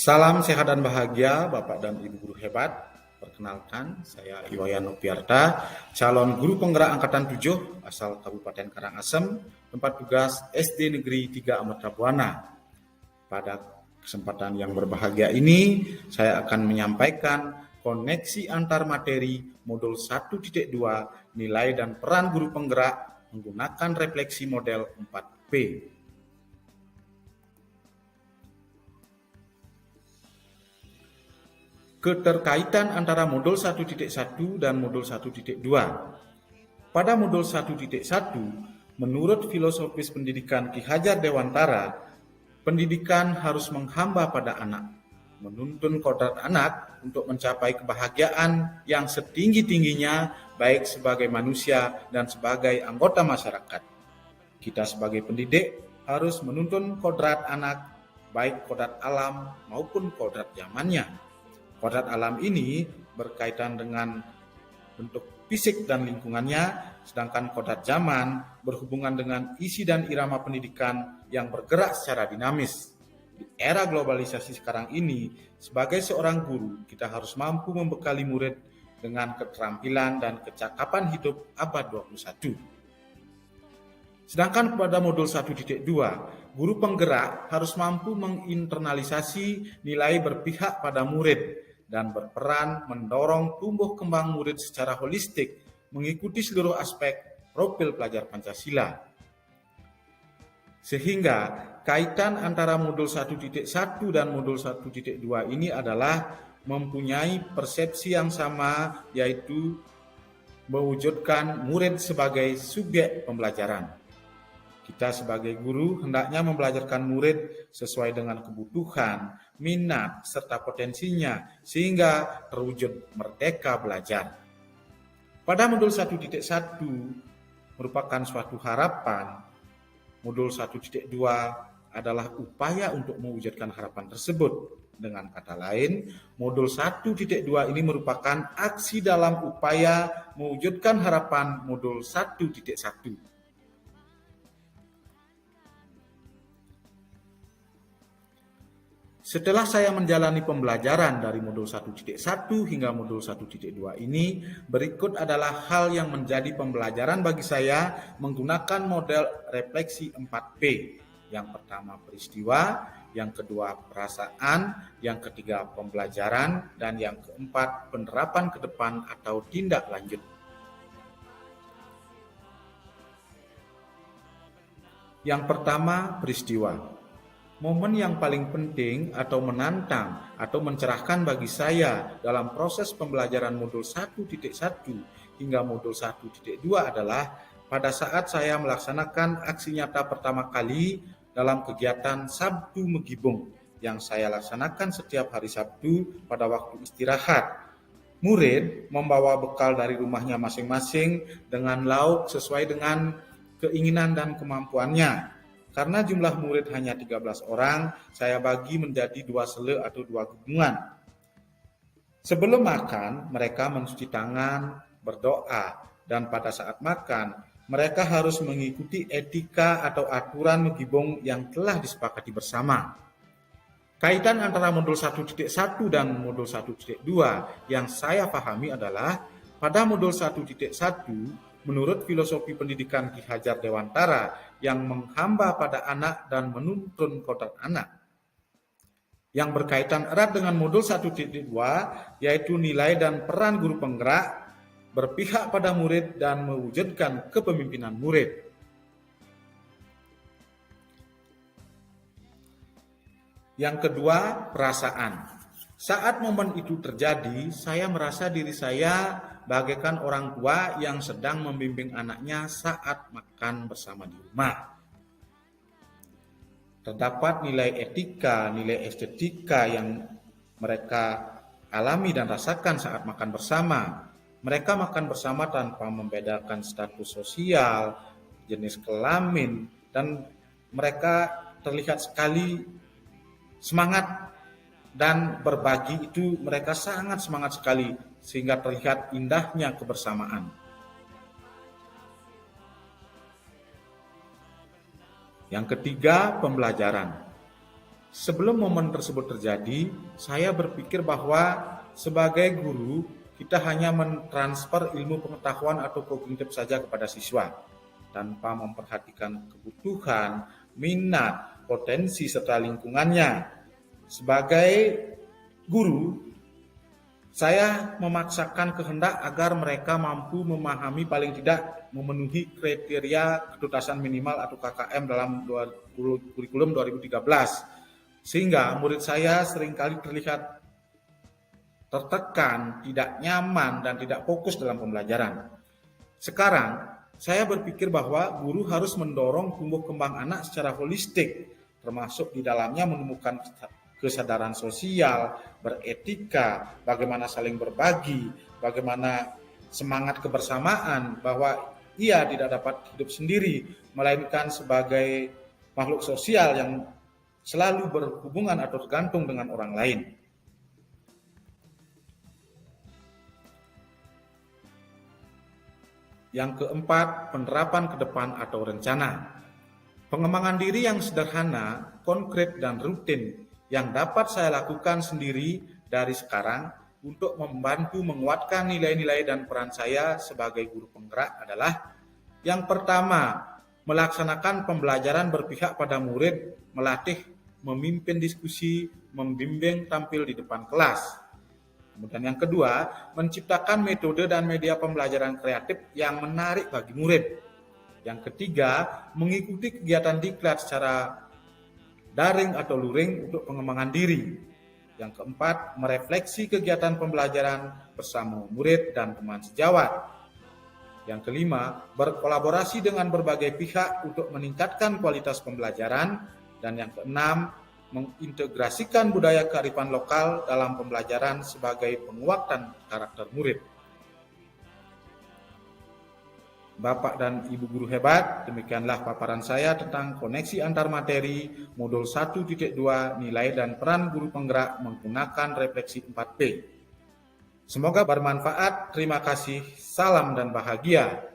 Salam sehat dan bahagia Bapak dan Ibu guru hebat. Perkenalkan, saya Iwayan Nopiarta, calon guru penggerak angkatan 7 asal Kabupaten Karangasem, tempat tugas SD Negeri 3 Amatra Buana. Pada kesempatan yang berbahagia ini, saya akan menyampaikan koneksi antar materi modul 1.2 nilai dan peran guru penggerak menggunakan refleksi model 4P. Keterkaitan antara modul 1.1 dan modul 1.2. Pada modul 1.1, menurut filosofis pendidikan Ki Hajar Dewantara, pendidikan harus menghamba pada anak, menuntun kodrat anak untuk mencapai kebahagiaan yang setinggi-tingginya baik sebagai manusia dan sebagai anggota masyarakat. Kita sebagai pendidik harus menuntun kodrat anak, baik kodrat alam maupun kodrat zamannya. Kodrat alam ini berkaitan dengan bentuk fisik dan lingkungannya, sedangkan kodrat zaman berhubungan dengan isi dan irama pendidikan yang bergerak secara dinamis. Di era globalisasi sekarang ini, sebagai seorang guru, kita harus mampu membekali murid dengan keterampilan dan kecakapan hidup abad 21. Sedangkan pada modul 1.2, guru penggerak harus mampu menginternalisasi nilai berpihak pada murid dan berperan mendorong tumbuh kembang murid secara holistik mengikuti seluruh aspek profil pelajar Pancasila. Sehingga kaitan antara modul 1.1 dan modul 1.2 ini adalah mempunyai persepsi yang sama, yaitu mewujudkan murid sebagai subjek pembelajaran. Kita sebagai guru hendaknya membelajarkan murid sesuai dengan kebutuhan, minat, serta potensinya sehingga terwujud merdeka belajar. Pada modul 1.1 merupakan suatu harapan, modul 1.2 adalah upaya untuk mewujudkan harapan tersebut. Dengan kata lain, modul 1.2 ini merupakan aksi dalam upaya mewujudkan harapan modul 1.1. Setelah saya menjalani pembelajaran dari modul 1.1 hingga modul 1.2 ini, berikut adalah hal yang menjadi pembelajaran bagi saya menggunakan model refleksi 4P. Yang pertama peristiwa, yang kedua perasaan, yang ketiga pembelajaran, dan yang keempat penerapan ke depan atau tindak lanjut. Yang pertama peristiwa. Momen yang paling penting atau menantang atau mencerahkan bagi saya dalam proses pembelajaran modul 1.1 hingga modul 1.2 adalah pada saat saya melaksanakan aksi nyata pertama kali dalam kegiatan Sabtu Megibung yang saya laksanakan setiap hari Sabtu pada waktu istirahat. Murid membawa bekal dari rumahnya masing-masing dengan lauk sesuai dengan keinginan dan kemampuannya. Karena jumlah murid hanya 13 orang, saya bagi menjadi 2 sele atau 2 gabungan. Sebelum makan, mereka mencuci tangan, berdoa, dan pada saat makan, mereka harus mengikuti etika atau aturan Megibung yang telah disepakati bersama. Kaitan antara modul 1.1 dan modul 1.2 yang saya pahami adalah pada modul 1.1, menurut filosofi pendidikan Ki Hajar Dewantara yang menghamba pada anak dan menuntun kodrat anak. Yang berkaitan erat dengan modul 1.2 yaitu nilai dan peran guru penggerak, berpihak pada murid dan mewujudkan kepemimpinan murid. Yang kedua, perasaan. Saat momen itu terjadi, saya merasa diri saya bagaikan orang tua yang sedang membimbing anaknya saat makan bersama di rumah. Terdapat nilai etika, nilai estetika yang mereka alami dan rasakan saat makan bersama. Mereka makan bersama tanpa membedakan status sosial, jenis kelamin, dan mereka terlihat sekali semangat dan berbagi itu mereka sangat semangat sekali sehingga terlihat indahnya kebersamaan. Yang ketiga, pembelajaran. Sebelum momen tersebut terjadi, saya berpikir bahwa sebagai guru, kita hanya mentransfer ilmu pengetahuan atau kognitif saja kepada siswa, tanpa memperhatikan kebutuhan, minat, potensi, serta lingkungannya. Sebagai guru, saya memaksakan kehendak agar mereka mampu memahami paling tidak memenuhi kriteria ketuntasan minimal atau KKM dalam kurikulum 2013. Sehingga murid saya seringkali terlihat tertekan, tidak nyaman, dan tidak fokus dalam pembelajaran. Sekarang, saya berpikir bahwa guru harus mendorong tumbuh kembang anak secara holistik, termasuk di dalamnya menemukan kesadaran sosial, beretika, bagaimana saling berbagi, bagaimana semangat kebersamaan, bahwa ia tidak dapat hidup sendiri, melainkan sebagai makhluk sosial yang selalu berhubungan atau tergantung dengan orang lain. Yang keempat, penerapan ke depan atau rencana. Pengembangan diri yang sederhana, konkret, dan rutin yang dapat saya lakukan sendiri dari sekarang untuk membantu menguatkan nilai-nilai dan peran saya sebagai guru penggerak adalah: yang pertama, melaksanakan pembelajaran berpihak pada murid, melatih memimpin diskusi, membimbing tampil di depan kelas. Kemudian yang kedua, menciptakan metode dan media pembelajaran kreatif yang menarik bagi murid. Yang ketiga, mengikuti kegiatan diklat secara daring atau luring untuk pengembangan diri. Yang keempat, merefleksi kegiatan pembelajaran bersama murid dan teman sejawat. Yang kelima, berkolaborasi dengan berbagai pihak untuk meningkatkan kualitas pembelajaran. Dan yang keenam, mengintegrasikan budaya kearifan lokal dalam pembelajaran sebagai penguatan karakter murid. Bapak dan Ibu guru hebat, demikianlah paparan saya tentang koneksi antar materi modul 1.2 nilai dan peran guru penggerak menggunakan refleksi 4P. Semoga bermanfaat. Terima kasih. Salam dan bahagia.